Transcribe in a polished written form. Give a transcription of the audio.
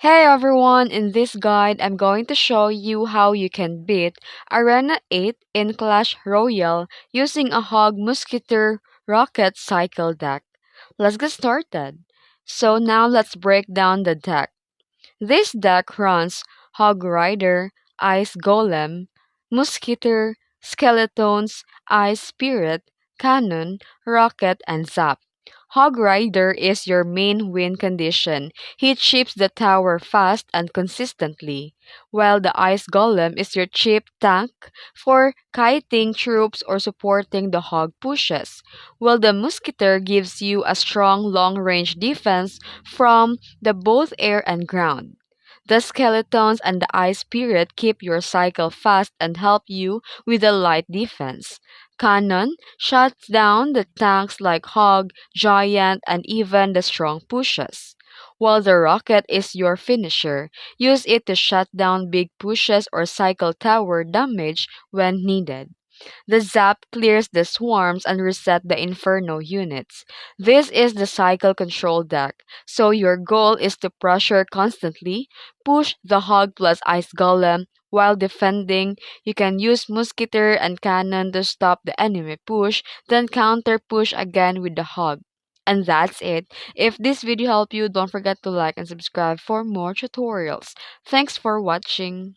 Hey everyone, in this guide I'm going to show you how you can beat Arena 8 in Clash Royale using a Hog Musketeer Rocket Cycle deck. Let's get started. So now let's break down the deck. This deck runs Hog Rider, Ice Golem, Musketeer, Skeletons, Ice Spirit, Cannon, Rocket, and Zap. Hog Rider is your main win condition. He chips the tower fast and consistently, while the Ice Golem is your cheap tank for kiting troops or supporting the Hog pushes, while the Musketeer gives you a strong long-range defense from the both air and ground. The skeletons and the ice spirit keep your cycle fast and help you with the light defense. Cannon shuts down the tanks like Hog, Giant, and even the strong pushes. While the rocket is your finisher, use it to shut down big pushes or cycle tower damage when needed. The zap clears the swarms and reset the inferno units. This is the cycle control deck, so your goal is to pressure constantly, push the hog plus ice golem while defending. You can use musketeer and cannon to stop the enemy push, then counter push again with the hog. And that's it. If this video helped you, don't forget to like and subscribe for more tutorials. Thanks for watching.